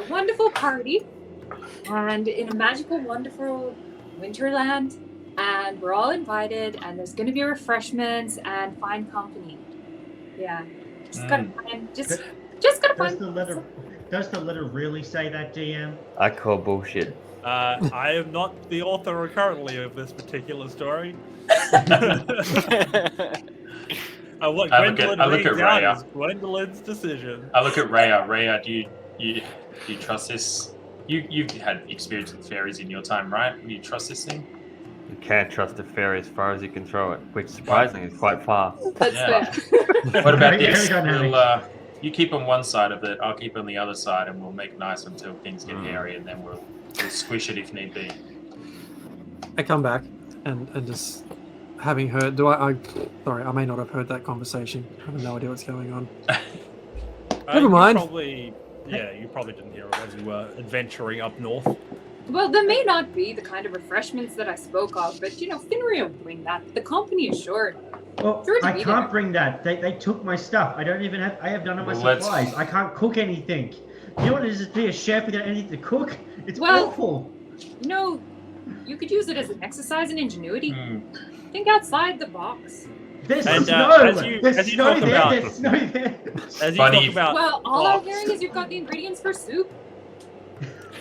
J: wonderful party, and in a magical, wonderful winterland, and we're all invited, and there's going to be refreshments and fine company. Yeah, just gotta find, just gotta find.
C: Does the letter really say that, DM?
B: I call bullshit.
A: I am not the author currently of this particular story. What
F: I look at-
A: Gwendolyn
F: I look
A: reads
F: at
A: out
F: Rhea.
A: is Gwendolyn's decision.
F: I look at Rhea. Rhea, do you trust this? You've had experience with fairies in your time, right? Do you trust this thing?
B: You can't trust a fairy as far as you can throw it, which surprisingly is quite far.
J: That's
F: Yeah.
J: fair.
F: What about
C: Very
F: this?
C: dynamic.
F: We'll, you keep on one side of it, I'll keep on the other side, and we'll make nice until things get hairy, and then we'll squish it if need be.
E: I come back and just having heard. Sorry, I may not have heard that conversation. I have no idea what's going on. Never
A: You
E: mind.
A: you probably didn't hear it as you were adventuring up north.
J: Well, there may not be the kind of refreshments that I spoke of, but Finry will bring that. The company is short.
C: Well,
J: Sure to
C: I
J: be
C: can't
J: there.
C: bring that. They took my stuff. I don't even have. I have none of my
F: Well, let's-
C: supplies. I can't cook anything. You know what it is to be a chef without anything to cook? It's
J: Well-
C: awful.
J: No, you could use it as an exercise in ingenuity.
F: Hmm.
J: Think outside the box.
C: There's
A: And,
C: snow.
A: as you
C: There's
A: talk
C: snow there.
A: about-
C: There's snow there.
A: As you
F: Bunny-
A: talk about
J: Well, all I'm
A: box,
J: hearing is you've got the ingredients for soup.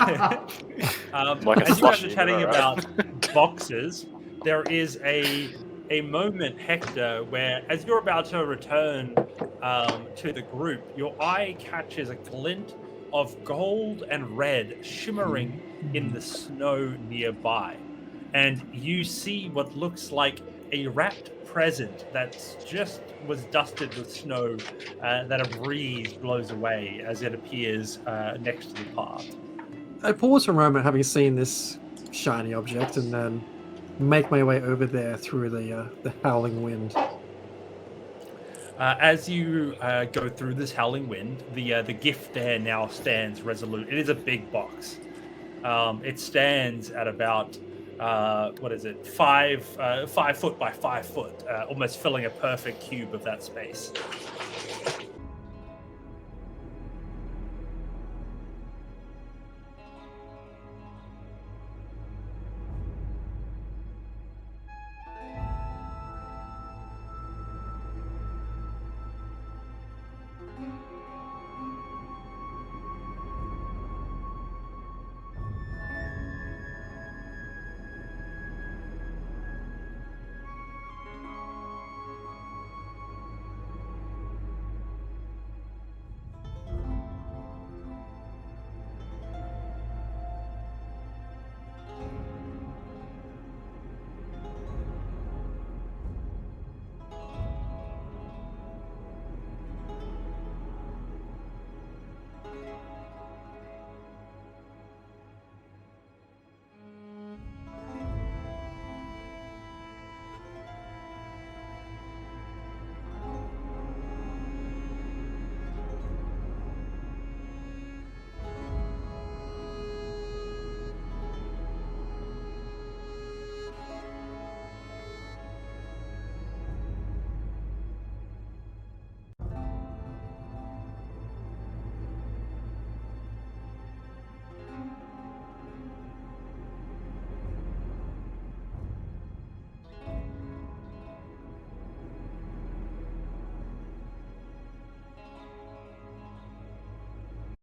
H: Like a
A: as you guys
H: slushy,
A: are chatting
H: right?
A: about boxes, there is a moment, Hector, where as you're about to return to the group, your eye catches a glint of gold and red shimmering in the snow nearby. And you see what looks like a wrapped present that's just was dusted with snow that a breeze blows away as it appears next to the path.
E: I pause for a moment, having seen this shiny object, and then make my way over there through the howling wind.
A: As you go through this howling wind, the gift there now stands resolute. It is a big box. It stands at about 5 foot by 5 foot, almost filling a perfect cube of that space.